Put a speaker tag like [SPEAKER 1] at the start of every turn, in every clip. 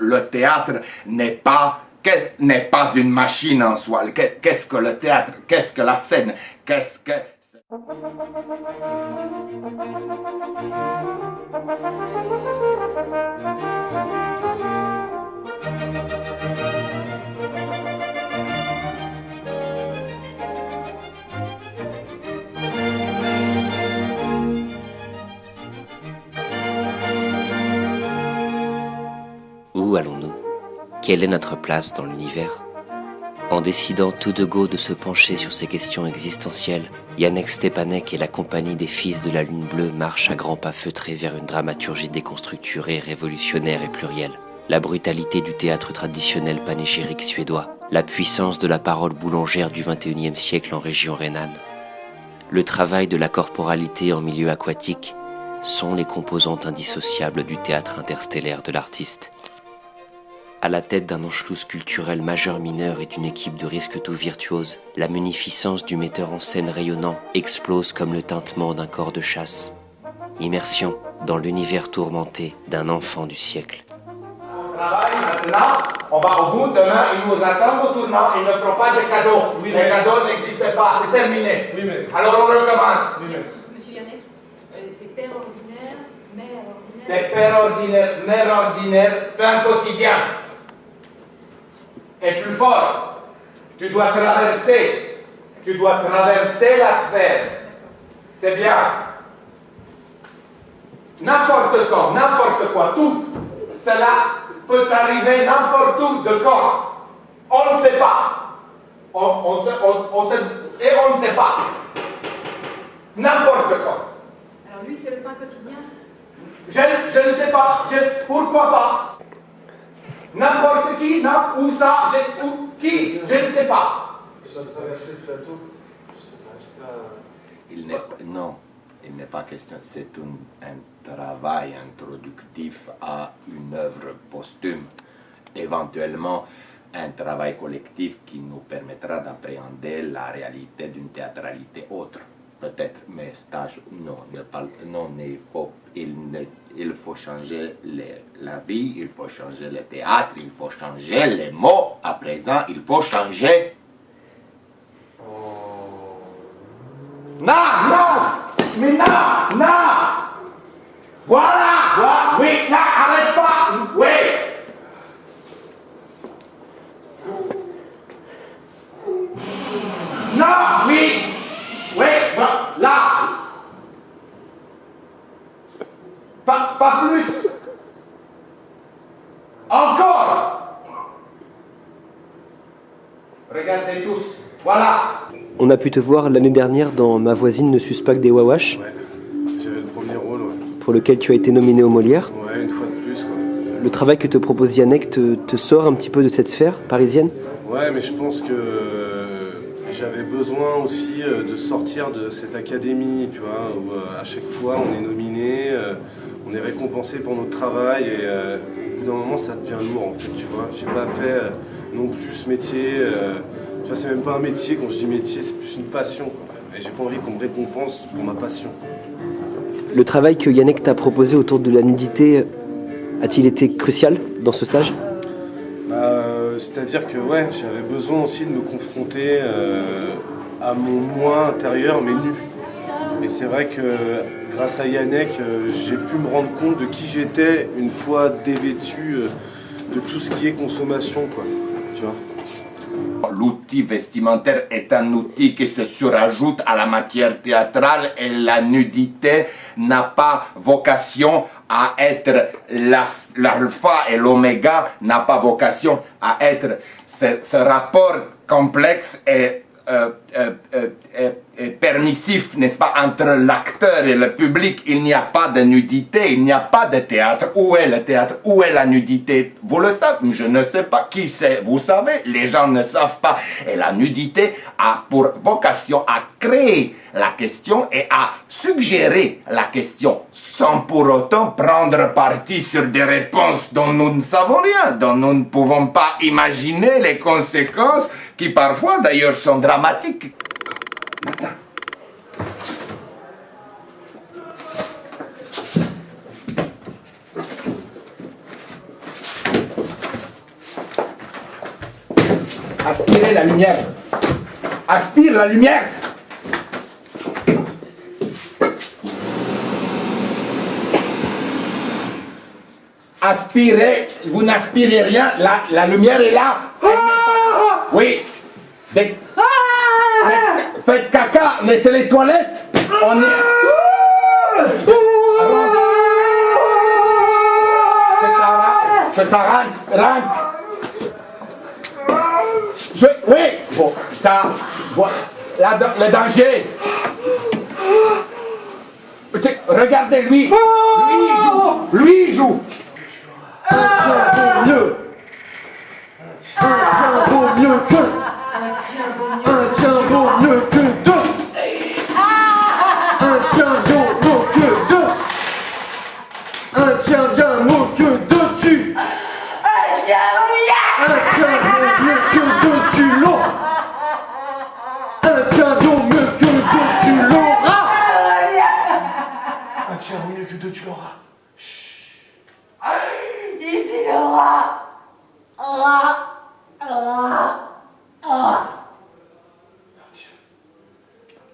[SPEAKER 1] Le théâtre n'est pas une machine en soi. Qu'est-ce que le théâtre? Qu'est-ce que la scène? Qu'est-ce que...
[SPEAKER 2] Où allons-nous? Quelle est notre place dans l'univers? En décidant tout de go de se pencher sur ces questions existentielles, Yannick Stepanek et la compagnie des Fils de la Lune Bleue marchent à grands pas feutrés vers une dramaturgie déconstructurée, révolutionnaire et plurielle. La brutalité du théâtre traditionnel panégyrique suédois, la puissance de la parole boulangère du XXIe siècle en région rhénane, le travail de la corporalité en milieu aquatique sont les composantes indissociables du théâtre interstellaire de l'artiste. À la tête d'un Anschluss culturel majeur-mineur et d'une équipe de risque tout virtuose, la munificence du metteur en scène rayonnant explose comme le tintement d'un corps de chasse. Immersion dans l'univers tourmenté d'un enfant du siècle.
[SPEAKER 1] On travaille maintenant, on va au bout, demain ils nous attendent au tournant, ils ne feront pas de cadeaux. Oui, les cadeaux n'existent pas, c'est terminé. Oui, maître. Alors on recommence. Oui, maître.
[SPEAKER 3] Monsieur Yannick, c'est père ordinaire, mère ordinaire.
[SPEAKER 1] C'est père ordinaire, mère ordinaire, pain quotidien. Et plus fort, tu dois traverser la sphère. C'est bien. N'importe quand, n'importe quoi, tout cela peut arriver n'importe où de quand. On ne sait pas. On ne sait pas. N'importe quand.
[SPEAKER 3] Alors lui, c'est le pain quotidien?
[SPEAKER 1] Je ne sais pas. Pourquoi pas? N'importe qui, où ça, qui, je ne sais pas.
[SPEAKER 4] Ça traverser le plateau. Je sais pas.
[SPEAKER 1] Non, il n'est pas question. C'est un travail introductif à une œuvre posthume. Éventuellement, un travail collectif qui nous permettra d'appréhender la réalité d'une théâtralité autre. Peut-être, mais stage, non, il faut changer la vie, il faut changer le théâtre, il faut changer les mots. À présent, il faut changer. Non, mais non. Voilà, oui, non, arrête pas, oui. Non, oui. Oui, là. Pas plus. Encore. Regardez tous. Voilà.
[SPEAKER 5] On a pu te voir l'année dernière dans Ma voisine ne suce pas que des wawash.
[SPEAKER 4] Ouais, j'avais le premier rôle, ouais.
[SPEAKER 5] Pour lequel tu as été nominé au Molière.
[SPEAKER 4] Ouais, une fois de plus, quoi.
[SPEAKER 5] Le travail que te propose Yannick te sort un petit peu de cette sphère parisienne?
[SPEAKER 4] Ouais, mais je pense que j'avais besoin aussi de sortir de cette académie, tu vois, où à chaque fois on est nominé, on est récompensé pour notre travail et au bout d'un moment ça devient lourd en fait, tu vois. J'ai pas fait non plus ce métier, tu vois, c'est même pas un métier, quand je dis métier, c'est plus une passion, quoi. Et j'ai pas envie qu'on me récompense pour ma passion.
[SPEAKER 5] Le travail que Yannick t'a proposé autour de la nudité a-t-il été crucial dans ce stage?
[SPEAKER 4] C'est-à-dire que ouais, j'avais besoin aussi de me confronter à mon moi intérieur, mais nu. Et c'est vrai que grâce à Yannick, j'ai pu me rendre compte de qui j'étais une fois dévêtu de tout ce qui est consommation, quoi. Tu vois.
[SPEAKER 1] L'outil vestimentaire est un outil qui se surajoute à la matière théâtrale et la nudité n'a pas vocation à être l'alpha et l'oméga, n'a pas vocation à être ce rapport complexe et permissif, n'est-ce pas, entre l'acteur et le public. Il n'y a pas de nudité, il n'y a pas de théâtre. Où est le théâtre? Où est la nudité? Vous le savez, je ne sais pas. Qui sait? Vous savez, les gens ne savent pas. Et la nudité a pour vocation à créer la question et à suggérer la question, sans pour autant prendre parti sur des réponses dont nous ne savons rien, dont nous ne pouvons pas imaginer les conséquences, qui parfois d'ailleurs sont dramatiques. Maintenant. Aspirez la lumière. Aspire la lumière. Aspirez, vous n'aspirez rien, la lumière est là. Oui. Faites caca, mais c'est les toilettes. On est... C'est ça, rentre. Oui, bon, ça, voilà, le danger. Regardez lui, lui il joue. Un tien vaut mieux. Un tien vaut mieux que. Un tien vaut mieux que deux. Un tien vaut mieux que deux. Un tien vient mieux que deux tu. Un tien vaut mieux que deux tu l'auras. Un tien vaut mieux que deux tu l'auras. Un tien vaut mieux que deux tu l'auras.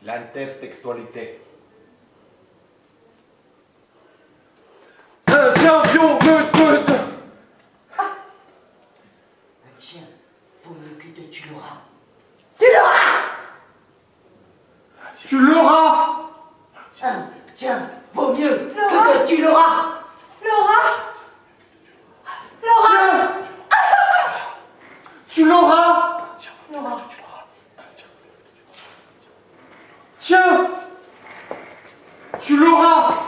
[SPEAKER 1] L'intertextualité. Un tien vaut mieux que deux.
[SPEAKER 6] Un tien vaut mieux que deux, tu l'auras.
[SPEAKER 1] Tu l'auras.
[SPEAKER 6] Un tien vaut mieux que deux, tu l'auras.
[SPEAKER 1] Tu l'auras. Tiens. Tu l'auras.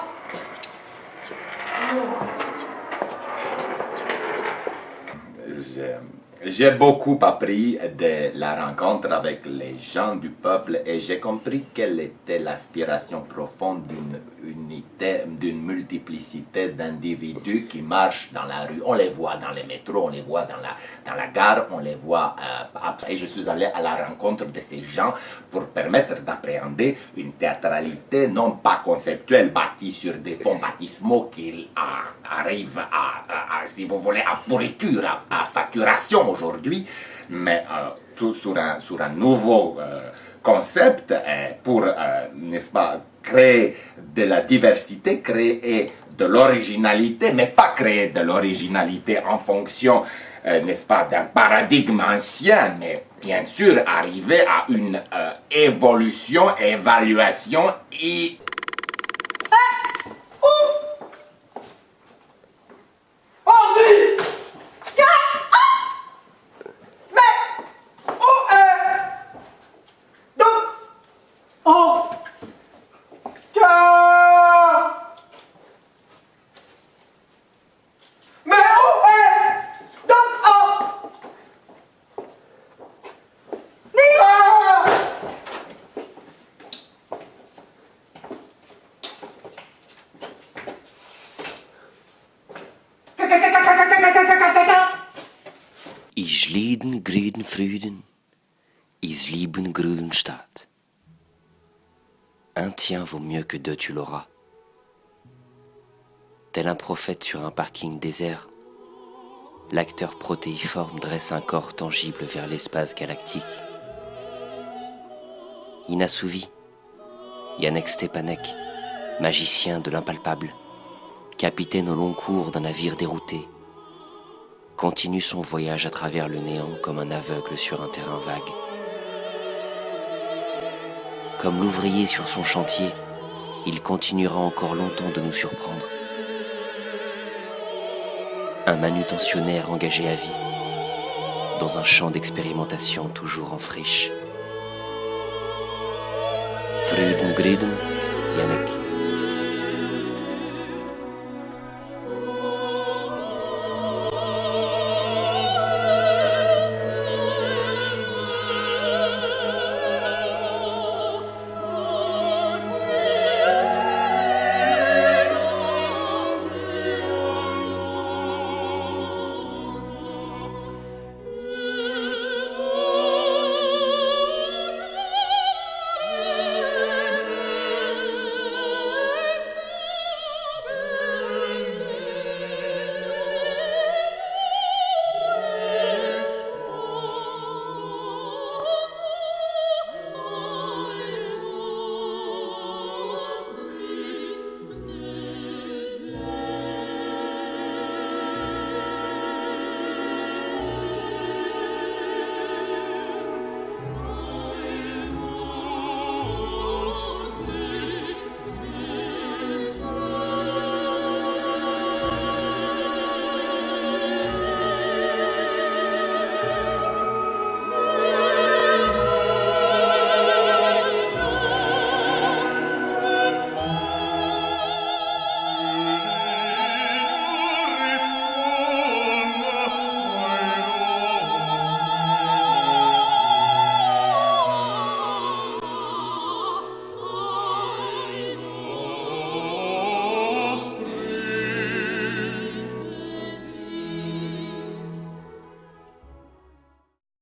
[SPEAKER 1] J'ai beaucoup appris de la rencontre avec les gens du peuple et j'ai compris quelle était l'aspiration profonde d'une unité, d'une multiplicité d'individus qui marchent dans la rue. On les voit dans les métros, on les voit dans la gare, on les voit... et je suis allé à la rencontre de ces gens pour permettre d'appréhender une théâtralité non pas conceptuelle, bâtie sur des fonds baptismaux qui arrivent à, si vous voulez, à pourriture, à saturation aujourd'hui, mais tout sur un nouveau concept pour, n'est-ce pas, créer de la diversité, créer de l'originalité, mais pas créer de l'originalité en fonction, n'est-ce pas, d'un paradigme ancien, mais bien sûr arriver à une évolution, évaluation et...
[SPEAKER 2] Ich lieben grünen Früden, ich lieben grünen Stadt. Un tien vaut mieux que deux, tu l'auras. Tel un prophète sur un parking désert, l'acteur protéiforme dresse un corps tangible vers l'espace galactique. Inassouvi, Yannick Stepanek, magicien de l'impalpable, capitaine au long cours d'un navire dérouté, continue son voyage à travers le néant comme un aveugle sur un terrain vague. Comme l'ouvrier sur son chantier, il continuera encore longtemps de nous surprendre. Un manutentionnaire engagé à vie, dans un champ d'expérimentation toujours en friche. Früden, Grüden, Yannick.